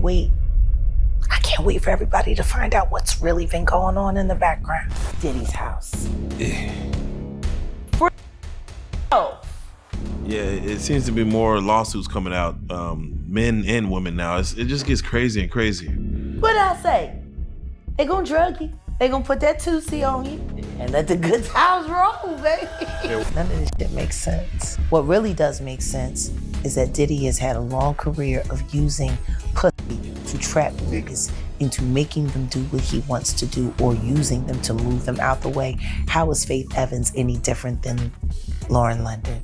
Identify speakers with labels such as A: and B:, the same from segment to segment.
A: wait. I can't wait for everybody to find out what's really been going on in the background. Diddy's house.
B: Yeah, it seems to be more lawsuits coming out, men and women now. It just gets crazy and crazy.
A: What I say? They gonna drug you. They gonna put that 2C on you and let the good times roll, baby. None of this shit makes sense. What really does make sense is that Diddy has had a long career of using pussy to trap niggas into making them do what he wants to do or using them to move them out the way. How is Faith Evans any different than Lauren London?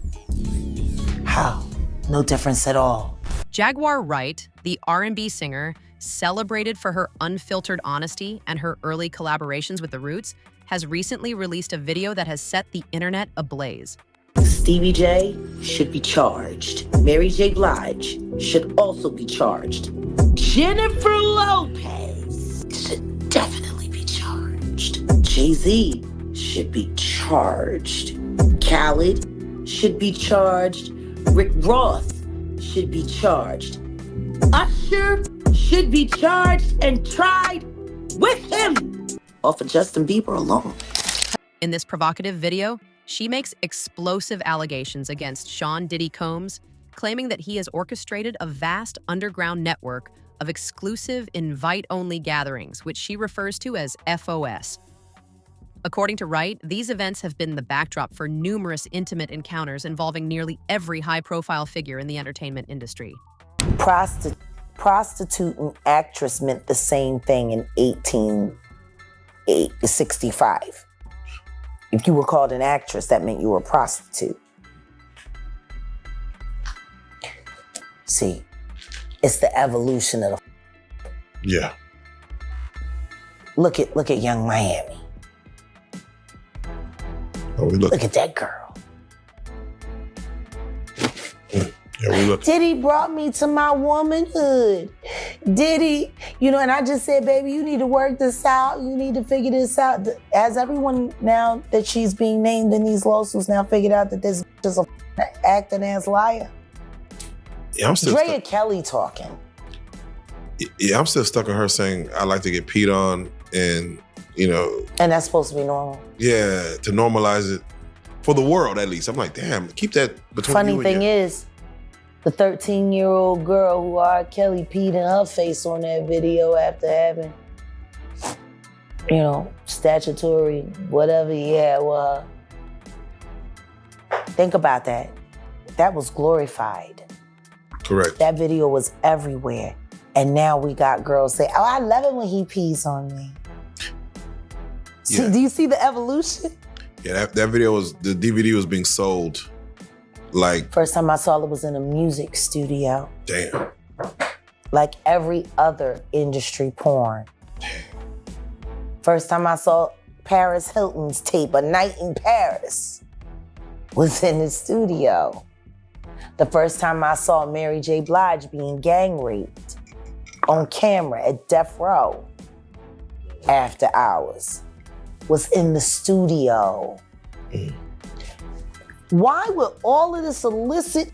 A: How? No difference at all.
C: Jaguar Wright, the R&B singer, celebrated for her unfiltered honesty and her early collaborations with The Roots, has recently released a video that has set the internet ablaze.
A: Stevie J should be charged. Mary J. Blige should also be charged. Jennifer Lopez should definitely be charged. Jay-Z should be charged. Khaled should be charged. Rick Ross should be charged. Usher should be charged and tried with him off of Justin Bieber alone.
C: In this provocative video, she makes explosive allegations against Sean Diddy Combs, claiming that he has orchestrated a vast underground network of exclusive invite-only gatherings, which she refers to as FOS. According to Wright, these events have been the backdrop for numerous intimate encounters involving nearly every high-profile figure in the entertainment industry.
A: Prostitute and actress meant the same thing in 1865. If you were called an actress, that meant you were a prostitute. See, it's the evolution of the...
B: Yeah.
A: Look at Young Miami.
B: Oh,
A: look at that girl.
B: Yeah, we look.
A: Diddy brought me to my womanhood. Diddy, and I just said, baby, you need to work this out. You need to figure this out. As everyone now that she's being named in these lawsuits now figured out that this is a acting ass liar.
B: Yeah, I'm still
A: Drea Kelly talking.
B: Yeah, I'm still stuck on her saying I like to get peed on and,
A: And that's supposed to be normal.
B: Yeah, to normalize it for the world at least. I'm like, damn, keep that between
A: Funny
B: you and
A: thing is, the 13-year-old girl who R. Kelly peed in her face on that video after having, statutory, whatever he had with her. Think about that. That was glorified.
B: Correct.
A: That video was everywhere. And now we got girls say, oh, I love it when he pees on me.
B: Yeah.
A: Do you see the evolution?
B: Yeah, that video the DVD was being sold like...
A: First time I saw it was in a music studio.
B: Damn.
A: Like every other industry porn.
B: Damn.
A: First time I saw Paris Hilton's tape, A Night in Paris, was in the studio. The first time I saw Mary J. Blige being gang raped on camera at Death Row after hours was in the studio.
B: Mm.
A: Why would all of this illicit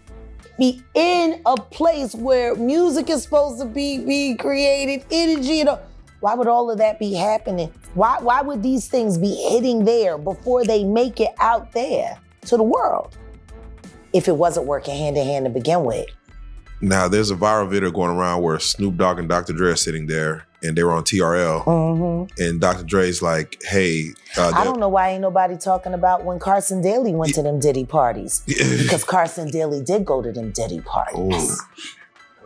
A: be in a place where music is supposed to be being created, energy, why would all of that be happening? Why would these things be hitting there before they make it out there to the world? If it wasn't working hand in hand to begin with.
B: Now, there's a viral video going around where Snoop Dogg and Dr. Dre are sitting there and they were on TRL.
A: Mm-hmm.
B: And Dr. Dre's like, hey.
A: I don't know why ain't nobody talking about when Carson Daly went to them Diddy parties. Because Carson Daly did go to them Diddy parties.
B: Oh.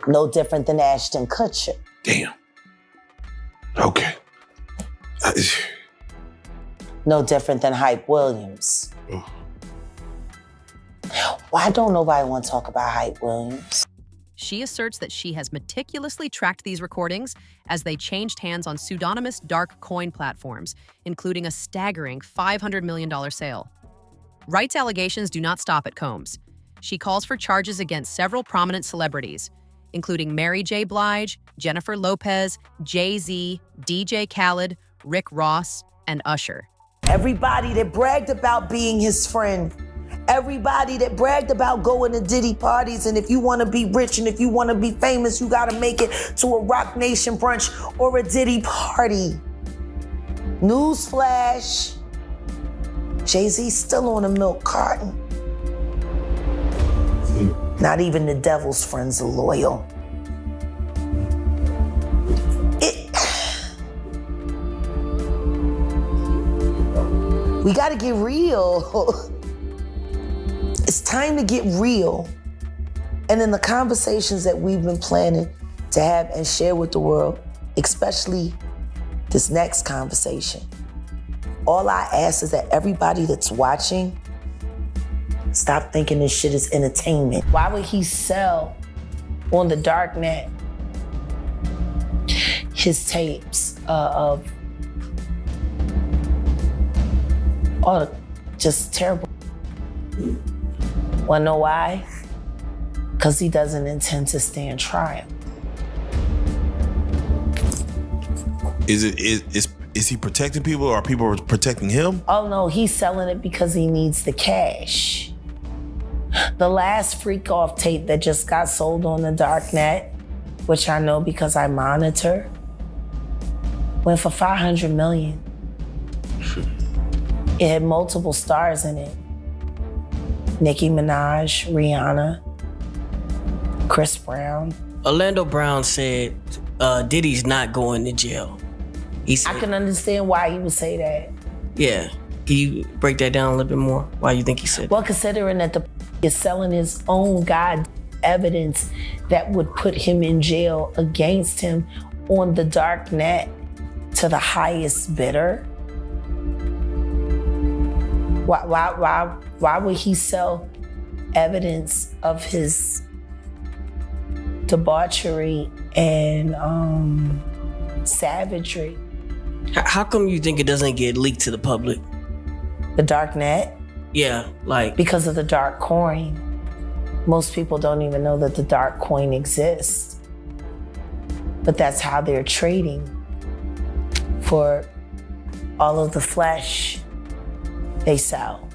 A: No different than Ashton Kutcher.
B: Damn. Okay.
A: No different than Hype Williams.
B: Oh.
A: Why don't nobody want to talk about Hype Williams?
C: She asserts that she has meticulously tracked these recordings as they changed hands on pseudonymous dark coin platforms, including a staggering $500 million sale. Wright's allegations do not stop at Combs. She calls for charges against several prominent celebrities, including Mary J. Blige, Jennifer Lopez, Jay-Z, DJ Khaled, Rick Ross, and Usher.
A: Everybody that bragged about being his friend, Everybody that bragged about going to Diddy parties, and if you want to be rich and if you want to be famous, you got to make it to a Rock Nation brunch or a Diddy party. Newsflash, Jay-Z's still on a milk carton. Not even the devil's friends are loyal. We gotta get real. It's time to get real. And in the conversations that we've been planning to have and share with the world, especially this next conversation, all I ask is that everybody that's watching, stop thinking this shit is entertainment. Why would he sell on the dark net his tapes of all the just terrible? Wanna know why? Because he doesn't intend to stand trial.
B: Is he protecting people, or are people protecting him?
A: Oh no, he's selling it because he needs the cash. The last freak off tape that just got sold on the dark net, which I know because I monitor, went for $500 million. It had multiple stars in it. Nicki Minaj, Rihanna, Chris Brown.
D: Orlando Brown said Diddy's not going to jail. He said,
A: I can understand why he would say that.
D: yeah. Can you break that down a little bit more? Why you think he said that?
A: Well, considering that the is selling his own evidence that would put him in jail against him on the dark net to the highest bidder. Why would he sell evidence of his debauchery and savagery?
D: How come you think it doesn't get leaked to the public?
A: The dark net?
D: Yeah, like...
A: Because of the dark coin. Most people don't even know that the dark coin exists. But that's how they're trading for all of the flesh they sell.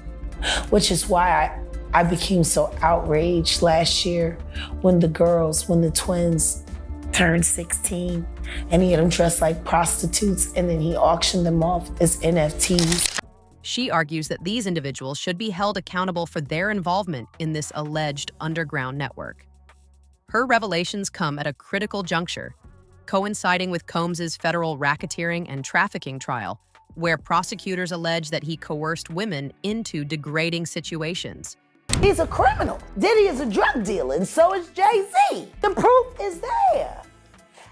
A: Which is why I became so outraged last year when the twins turned 16 and he had them dressed like prostitutes and then he auctioned them off as NFTs.
C: She argues that these individuals should be held accountable for their involvement in this alleged underground network. Her revelations come at a critical juncture, coinciding with Combs's federal racketeering and trafficking trial, where prosecutors allege that he coerced women into degrading situations.
A: He's a criminal. Diddy is a drug dealer, and so is Jay-Z. The proof is there.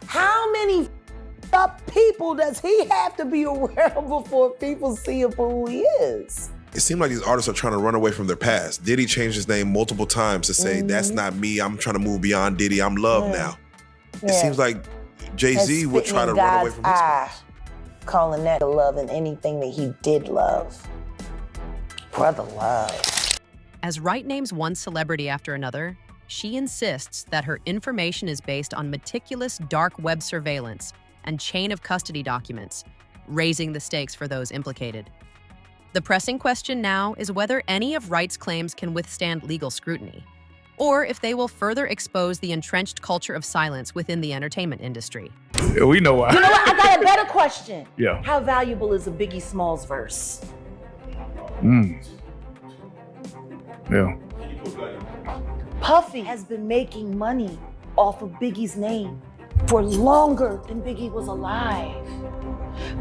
A: How many up people does he have to be around before people see him for who he is?
E: It seems like these artists are trying to run away from their past. Diddy changed his name multiple times to say, that's not me, I'm trying to move beyond Diddy, I'm Love now. It seems like Jay-Z would try to run away from his past.
A: Calling that love and anything that he did love. Brother love.
C: As Wright names one celebrity after another, she insists that her information is based on meticulous dark web surveillance and chain of custody documents, raising the stakes for those implicated. The pressing question now is whether any of Wright's claims can withstand legal scrutiny, or if they will further expose the entrenched culture of silence within the entertainment industry.
F: Yeah, we know why.
G: You know what? I got a better question.
F: Yeah.
G: How valuable is a Biggie Smalls verse?
F: Yeah.
G: Puffy has been making money off of Biggie's name for longer than Biggie was alive.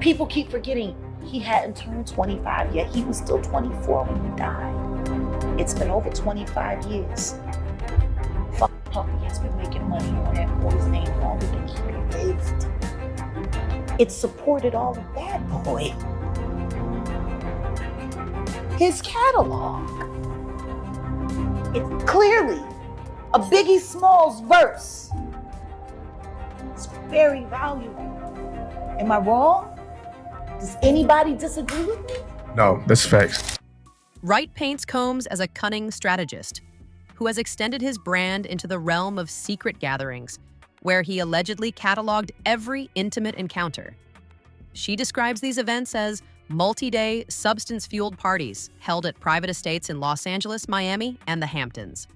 G: People keep forgetting he hadn't turned 25 yet. He was still 24 when he died. It's been over 25 years. Puffy has been making money on that boy's name longer than he lived. It supported all of that boy. His catalog. It's clearly a Biggie Smalls verse. It's very valuable. Am I wrong? Does anybody disagree with me?
F: No, that's facts.
C: Wright paints Combs as a cunning strategist who has extended his brand into the realm of secret gatherings, where he allegedly cataloged every intimate encounter. She describes these events as multi-day, substance-fueled parties held at private estates in Los Angeles, Miami, and the Hamptons.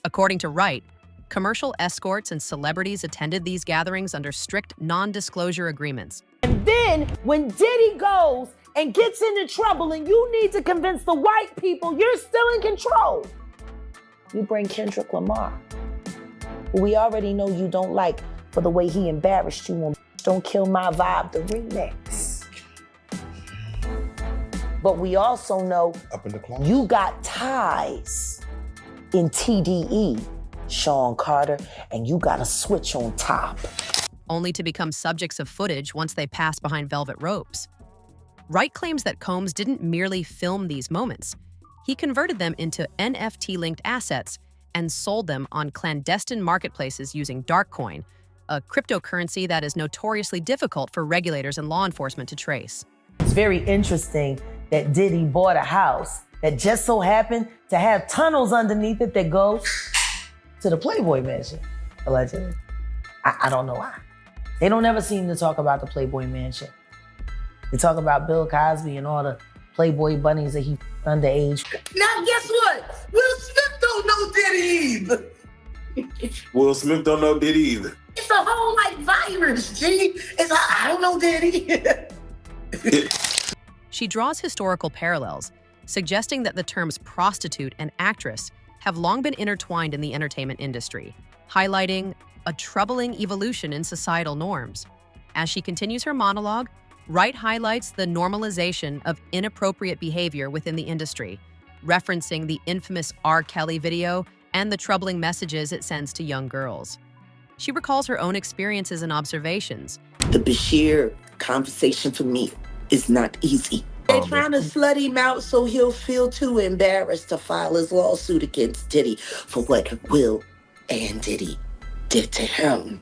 C: According to Wright, commercial escorts and celebrities attended these gatherings under strict non-disclosure agreements.
G: And then when Diddy goes and gets into trouble and you need to convince the white people you're still in control, you bring Kendrick Lamar, who we already know you don't like for the way he embarrassed you on Don't Kill My Vibe, the remix. But we also know
E: Up in the closet.
G: you got ties in TDE, Sean Carter, and you got a switch on top.
C: Only to become subjects of footage once they pass behind velvet ropes. Wright claims that Combs didn't merely film these moments. He converted them into NFT-linked assets and sold them on clandestine marketplaces using Darkcoin, a cryptocurrency that is notoriously difficult for regulators and law enforcement to trace.
G: It's very interesting that Diddy bought a house that just so happened to have tunnels underneath it that go to the Playboy Mansion, allegedly. I don't know why. They don't ever seem to talk about the Playboy Mansion. They talk about Bill Cosby and all the Playboy bunnies that he underage.
A: Now guess what? Will Smith don't know Diddy either.
E: Will Smith don't know Diddy either.
A: It's a whole like virus, G. It's I don't know Diddy.
C: She draws historical parallels, suggesting that the terms prostitute and actress have long been intertwined in the entertainment industry, highlighting a troubling evolution in societal norms. As she continues her monologue, Wright highlights the normalization of inappropriate behavior within the industry, referencing the infamous R. Kelly video and the troubling messages it sends to young girls. She recalls her own experiences and observations.
A: The Bashir conversation for me is not easy. They're trying to flood him out so he'll feel too embarrassed to file his lawsuit against Diddy for what Will and Diddy did to him.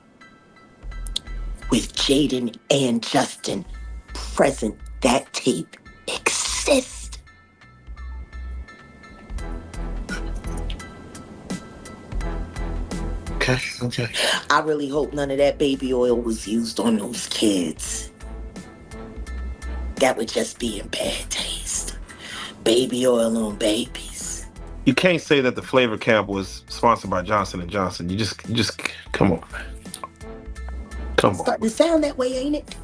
A: With Jaden and Justin present, that tape exists.
E: Okay.
A: I really hope none of that baby oil was used on those kids. That would just be in bad taste. Baby oil on babies.
B: You can't say that the flavor camp was sponsored by Johnson & Johnson. You just come on. Come on.
A: Starting to sound that way, ain't it?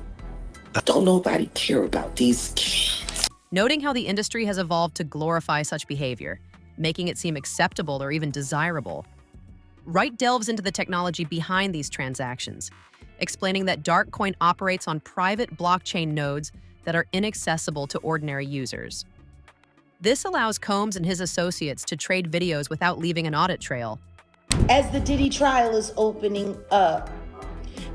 A: Don't nobody care about these kids.
C: Noting how the industry has evolved to glorify such behavior, making it seem acceptable or even desirable, Wright delves into the technology behind these transactions, explaining that Darkcoin operates on private blockchain nodes that are inaccessible to ordinary users. This allows Combs and his associates to trade videos without leaving an audit trail.
G: As the Diddy trial is opening up,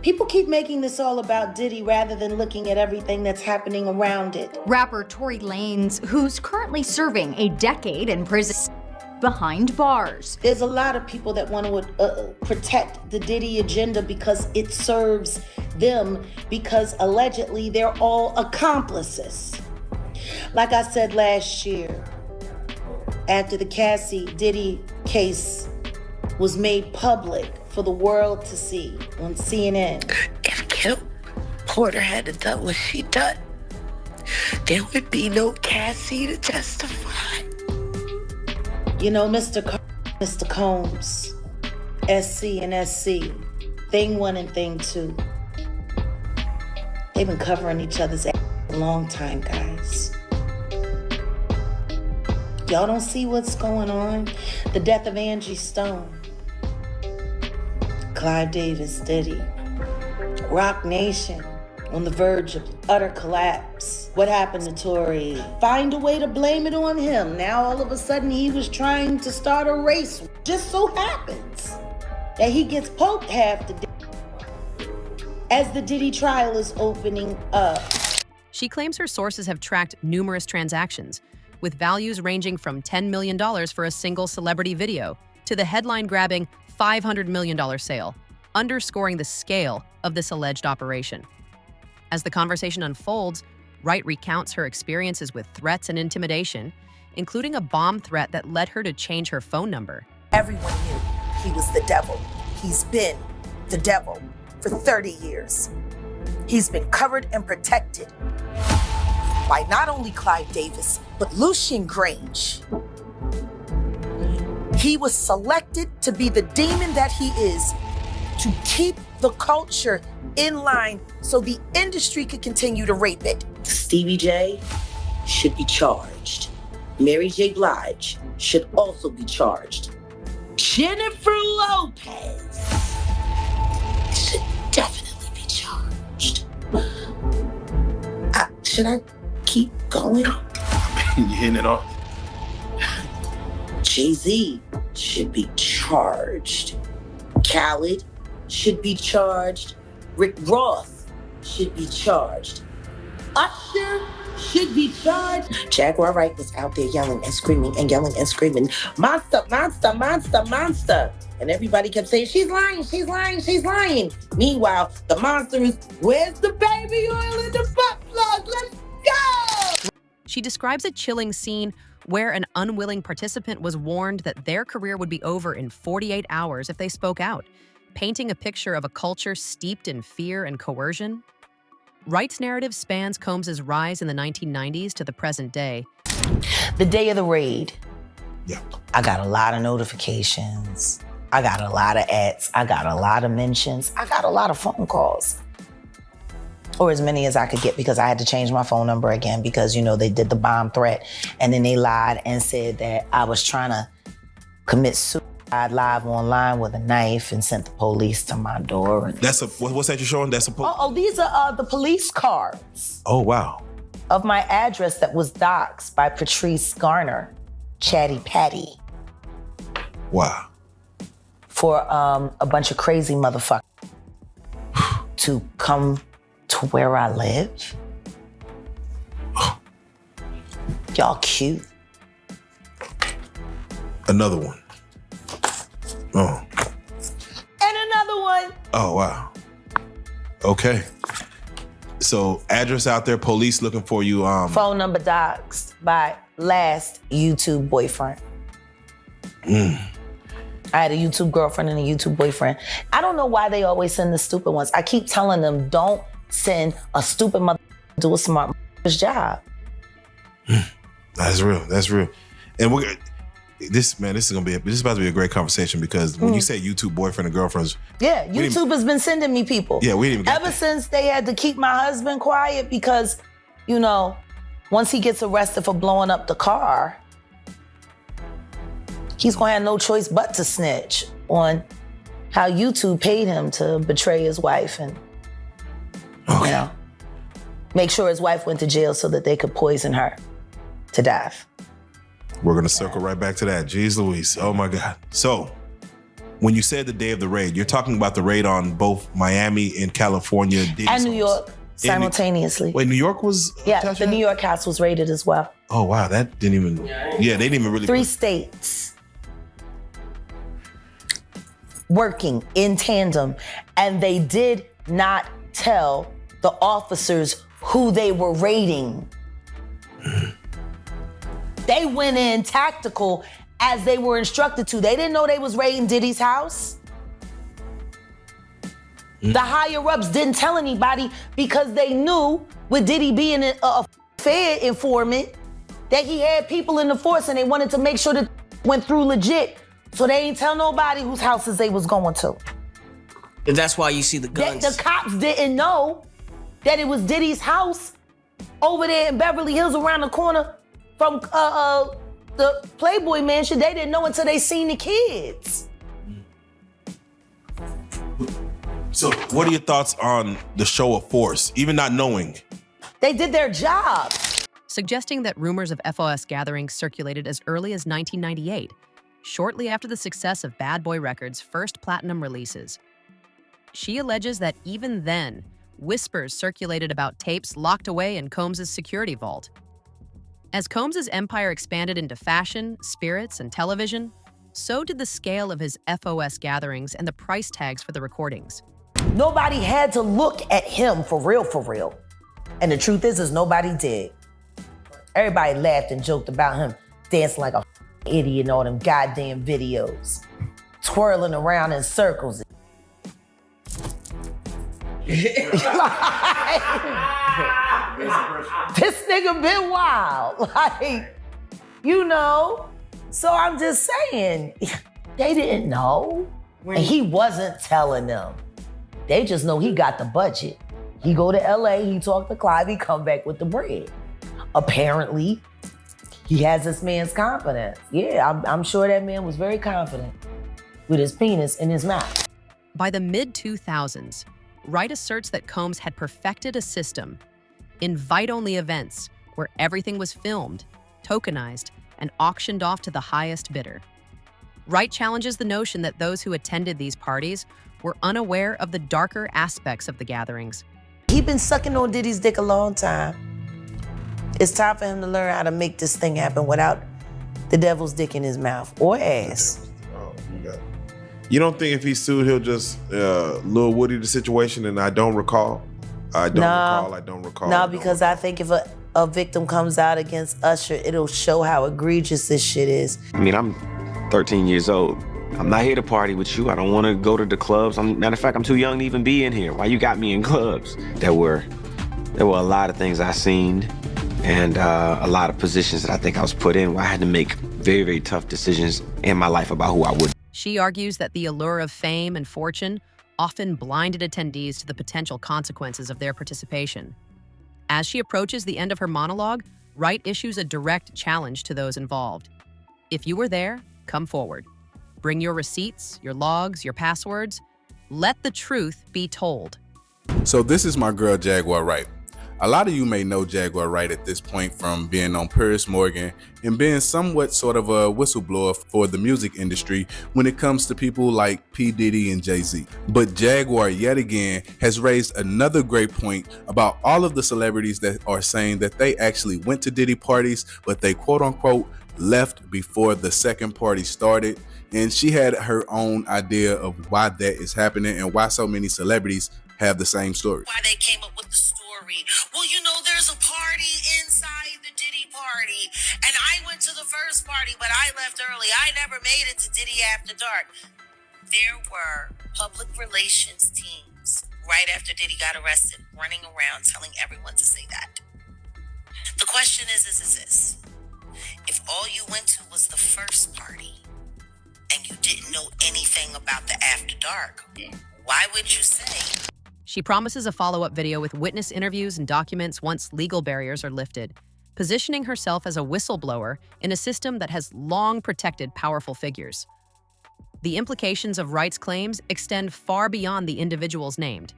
G: people keep making this all about Diddy rather than looking at everything that's happening around it.
H: Rapper Tory Lanez, who's currently serving a decade in prison behind bars.
G: There's a lot of people that want to protect the Diddy agenda because it serves them, because allegedly they're all accomplices. Like I said last year, after the Cassie Diddy case was made public for the world to see on CNN.
A: If Kim Porter had done what she done, there would be no Cassie to testify.
G: You know, Mr. Combs, SC and SC, thing one and thing two. They've been covering each other's ass a long time, guys. Y'all don't see what's going on? The death of Angie Stone, Clive Davis, Diddy, Rock Nation on the verge of utter collapse. What happened to Tory? Find a way to blame it on him. Now all of a sudden he was trying to start a race. Just so happens that he gets poked half the day as the Diddy trial is opening up.
C: She claims her sources have tracked numerous transactions, with values ranging from $10 million for a single celebrity video to the headline-grabbing $500 million sale, underscoring the scale of this alleged operation. As the conversation unfolds, Wright recounts her experiences with threats and intimidation, including a bomb threat that led her to change her phone number.
I: Everyone knew he was the devil. He's been the devil for 30 years. He's been covered and protected. by not only Clive Davis, but Lucian Grange. He was selected to be the demon that he is, to keep the culture in line so the industry could continue to rape it.
A: Stevie J should be charged. Mary J. Blige should also be charged. Jennifer Lopez should definitely be charged. Should I keep going?
B: You're hitting it off.
A: Jay-Z should be charged. Khaled should be charged. Rick Ross should be charged. Usher should be charged. Jaguar Wright was out there yelling and screaming and yelling and screaming, monster, monster, monster, monster. And everybody kept saying, she's lying, she's lying, she's lying. Meanwhile, the monster is, where's the baby oil in the butt plug? Let's go!
C: She describes a chilling scene where an unwilling participant was warned that their career would be over in 48 hours if they spoke out, painting a picture of a culture steeped in fear and coercion. Wright's narrative spans Combs' rise in the 1990s to the present day.
G: The day of the raid,
E: Yeah.
G: I got a lot of notifications. I got a lot of ads. I got a lot of mentions. I got a lot of phone calls. Or as many as I could get, because I had to change my phone number again because, you know, they did the bomb threat and then they lied and said that I was trying to commit suicide live online with a knife and sent the police to my door. And
E: That's what's that you're showing? That's a
G: these are the police cards
E: Oh, wow.
G: of my address that was doxxed by Patrice Garner, Chatty Patty,
E: Wow.
G: for a bunch of crazy motherfuckers to come to where I live. Y'all cute.
E: Another one. Oh.
G: And another one.
E: Oh, wow. Okay. So address out there, police looking for you.
G: Phone number doxxed by last YouTube boyfriend. I had a YouTube girlfriend and a YouTube boyfriend. I don't know why they always send the stupid ones. I keep telling them, don't send a stupid mother to do a smart job.
E: That's real. That's real. And this is about to be a great conversation because when you say YouTube boyfriend and girlfriends.
G: Yeah, YouTube has been sending me people.
E: Yeah, we didn't even get
G: Ever
E: that.
G: since they had to keep my husband quiet because, you know, once he gets arrested for blowing up the car, he's gonna have no choice but to snitch on how YouTube paid him to betray his wife and, you know, make sure his wife went to jail so that they could poison her to death.
E: We're going to circle right back to that. Jeez Louise. Oh, my God. So when you said the day of the raid, you're talking about the raid on both Miami and California.
G: And New York simultaneously.
E: Wait, New York was
G: Yeah,
E: attached
G: the
E: to
G: New
E: that?
G: York house was raided as well.
E: Oh, wow. That didn't even. Yeah, they didn't even really.
G: 3 states working in tandem, and they did not tell the officers who they were raiding. They went in tactical as they were instructed to. They didn't know they was raiding Diddy's house. The higher-ups didn't tell anybody because they knew, with Diddy being a Fed informant, that he had people in the force and they wanted to make sure that went through legit. So they ain't tell nobody whose houses they was going to.
D: And that's why you see the guns.
G: The cops didn't know that it was Diddy's house over there in Beverly Hills around the corner from the Playboy Mansion. They didn't know until they seen the kids.
E: So what are your thoughts on the show of force, even not knowing?
G: They did their job.
C: Suggesting that rumors of FOS gatherings circulated as early as 1998, shortly after the success of Bad Boy Records' first platinum releases. She alleges that even then, whispers circulated about tapes locked away in Combs' security vault. As Combs' empire expanded into fashion, spirits, and television, so did the scale of his FOS gatherings and the price tags for the recordings.
G: Nobody had to look at him for real. And the truth is nobody did. Everybody laughed and joked about him dancing like a idiot in all them goddamn videos, twirling around in circles. This nigga been wild. Like, you know. So I'm just saying, they didn't know. And he wasn't telling them. They just know he got the budget. He go to LA, he talk to Clive, he come back with the bread. Apparently, he has this man's confidence. Yeah, I'm sure that man was very confident with his penis in his mouth.
C: By the mid-2000s, Wright asserts that Combs had perfected a system, invite-only events where everything was filmed, tokenized, and auctioned off to the highest bidder. Wright challenges the notion that those who attended these parties were unaware of the darker aspects of the gatherings.
G: He been sucking on Diddy's dick a long time. It's time for him to learn how to make this thing happen without the devil's dick in his mouth or ass.
E: Oh, you don't think if he sued, he'll just Lil Woody the situation? And I don't recall. I don't recall.
G: No, because I think if a victim comes out against Usher, it'll show how egregious this shit is.
J: I mean, I'm 13 years old. I'm not here to party with you. I don't want to go to the clubs. Matter of fact, I'm too young to even be in here. Why you got me in clubs? There were a lot of things I seen and a lot of positions that I think I was put in where I had to make very, very tough decisions in my life about who I would.
C: She argues that the allure of fame and fortune often blinded attendees to the potential consequences of their participation. As she approaches the end of her monologue, Wright issues a direct challenge to those involved. If you were there, come forward. Bring your receipts, your logs, your passwords. Let the truth be told.
F: So this is my girl, Jaguar Wright. A lot of you may know Jaguar Wright at this point from being on Piers Morgan and being somewhat sort of a whistleblower for the music industry when it comes to people like P. Diddy and Jay-Z. But Jaguar, yet again, has raised another great point about all of the celebrities that are saying that they actually went to Diddy parties, but they quote unquote left before the second party started. And she had her own idea of why that is happening and why so many celebrities have the same story.
K: Why they came up with the story. Well, you know, there's a party inside the Diddy party. And I went to the first party, but I left early. I never made it to Diddy After Dark. There were public relations teams right after Diddy got arrested running around telling everyone to say that. The question is this. If all you went to was the first party, and you didn't know anything about the After Dark, why would you say?
C: She promises a follow-up video with witness interviews and documents once legal barriers are lifted, positioning herself as a whistleblower in a system that has long protected powerful figures. The implications of Wright's claims extend far beyond the individuals named.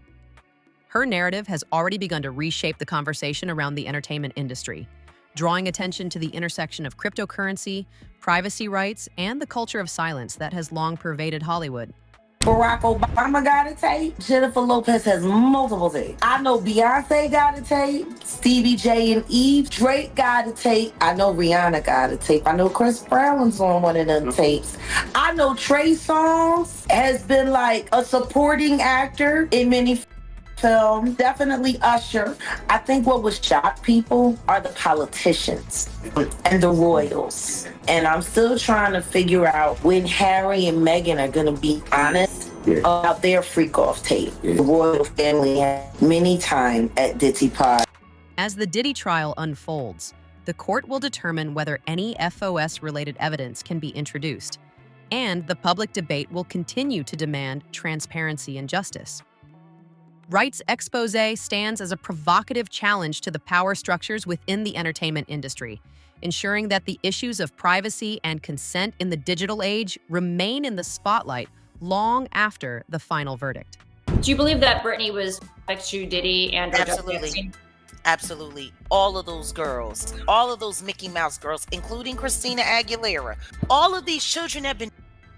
C: Her narrative has already begun to reshape the conversation around the entertainment industry, drawing attention to the intersection of cryptocurrency, privacy rights, and the culture of silence that has long pervaded Hollywood.
A: Barack Obama got a tape. Jennifer Lopez has multiple tapes. I know Beyonce got a tape. Stevie J and Eve. Drake got a tape. I know Rihanna got a tape. I know Chris Brown's on one of them tapes. I know Trey Songz has been like a supporting actor in many film, definitely Usher. I think what would shock people are the politicians and the royals. And I'm still trying to figure out when Harry and Meghan are going to be honest about their freak-off tape. The royal family had many times at Diddy Pod.
C: As the Diddy trial unfolds, the court will determine whether any FOS-related evidence can be introduced, and the public debate will continue to demand transparency and justice. Wright's expose stands as a provocative challenge to the power structures within the entertainment industry, ensuring that the issues of privacy and consent in the digital age remain in the spotlight long after the final verdict.
L: Do you believe that Britney was like to Diddy and
K: Absolutely. Absolutely. All of those girls, all of those Mickey Mouse girls, including Christina Aguilera, all of these children have been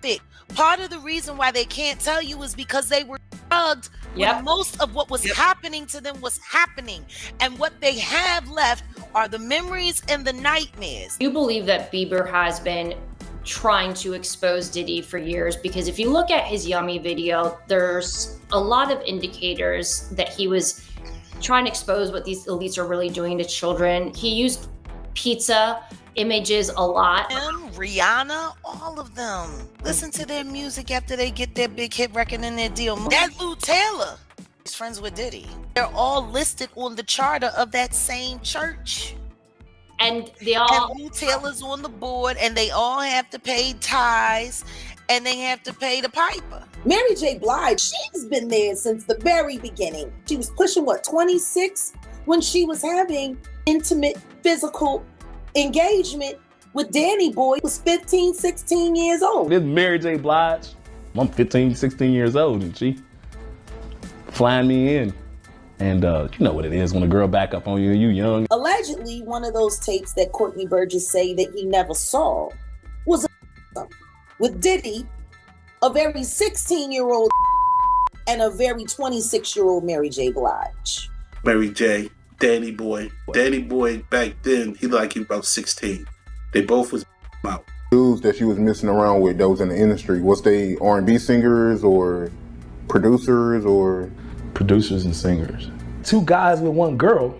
K: fit. Part of the reason why they can't tell you is because they were drugged when most of what was happening to them was happening. And what they have left are the memories and the nightmares.
L: You believe that Bieber has been trying to expose Diddy for years? Because if you look at his Yummy video, there's a lot of indicators that he was trying to expose what these elites are really doing to children. He used pizza images a lot.
K: Rihanna, all of them. Listen to their music after they get their big hit record in their deal. That Lou Taylor.
I: He's friends with Diddy. They're all listed on the charter of that same church.
L: And they all
I: And Lou Taylor's on the board, and they all have to pay tithes, and they have to pay the piper.
A: Mary J. Blige, she's been there since the very beginning. She was pushing, 26? When she was having intimate physical engagement with Danny Boy, was 15, 16 years old.
M: This Mary J. Blige, I'm 15, 16 years old, and she flying me in. And you know what it is when a girl back up on you and you young.
A: Allegedly, one of those tapes that Courtney Burgess say that he never saw was with Diddy, a very 16-year-old and a very 26-year-old Mary J. Blige.
N: Mary J, Danny Boy. Danny Boy back then, he was about 16. They both was out.
O: Dudes that she was messing around with that was in the industry, was they R&B singers or producers or?
M: Producers and singers. Two guys with one girl,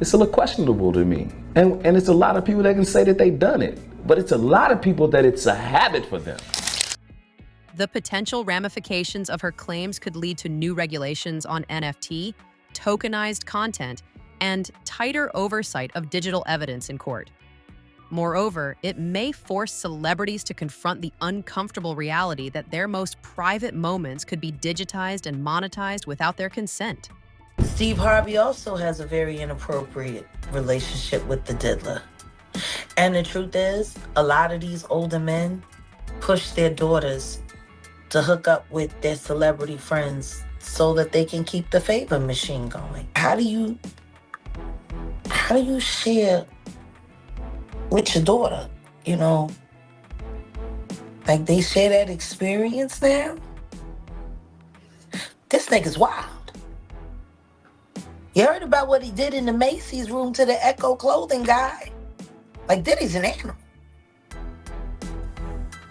M: it's a little questionable to me. And it's a lot of people that can say that they've done it, but it's a lot of people that it's a habit for them.
C: The potential ramifications of her claims could lead to new regulations on NFT, tokenized content, and tighter oversight of digital evidence in court. Moreover, it may force celebrities to confront the uncomfortable reality that their most private moments could be digitized and monetized without their consent.
A: Steve Harvey also has a very inappropriate relationship with the diddler. And the truth is, a lot of these older men push their daughters to hook up with their celebrity friends so that they can keep the favor machine going. How do you share with your daughter, like they share that experience now? This nigga's wild. You heard about what he did in the Macy's room to the Echo clothing guy? Like, Diddy's an animal.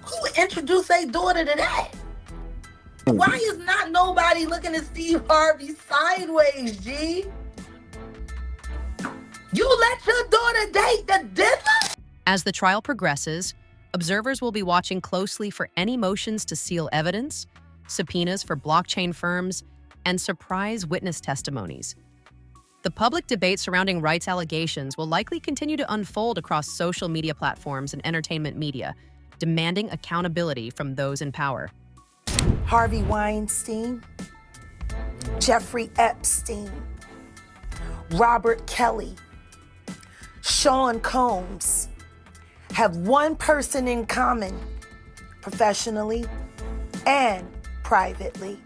A: Who would introduce their daughter to that? Why is not nobody looking at Steve Harvey sideways, G? You let your daughter date the diddler?
C: As the trial progresses, observers will be watching closely for any motions to seal evidence, subpoenas for blockchain firms, and surprise witness testimonies. The public debate surrounding Wright's allegations will likely continue to unfold across social media platforms and entertainment media, demanding accountability from those in power.
I: Harvey Weinstein, Jeffrey Epstein, Robert Kelly, Sean Combs have one person in common, professionally and privately.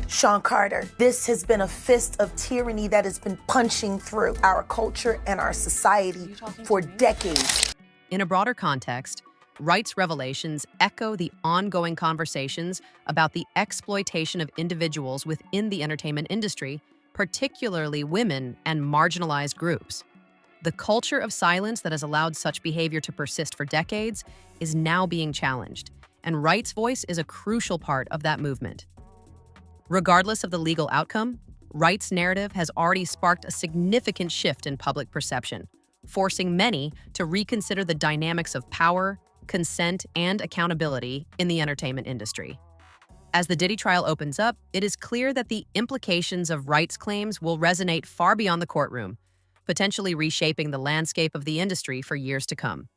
I: Sean Carter. This has been a fist of tyranny that has been punching through our culture and our society for decades.
C: In a broader context, Wright's revelations echo the ongoing conversations about the exploitation of individuals within the entertainment industry, particularly women and marginalized groups. The culture of silence that has allowed such behavior to persist for decades is now being challenged, and Wright's voice is a crucial part of that movement. Regardless of the legal outcome, Wright's narrative has already sparked a significant shift in public perception, forcing many to reconsider the dynamics of power, consent, and accountability in the entertainment industry. As the Diddy trial opens up, it is clear that the implications of Wright's claims will resonate far beyond the courtroom, potentially reshaping the landscape of the industry for years to come.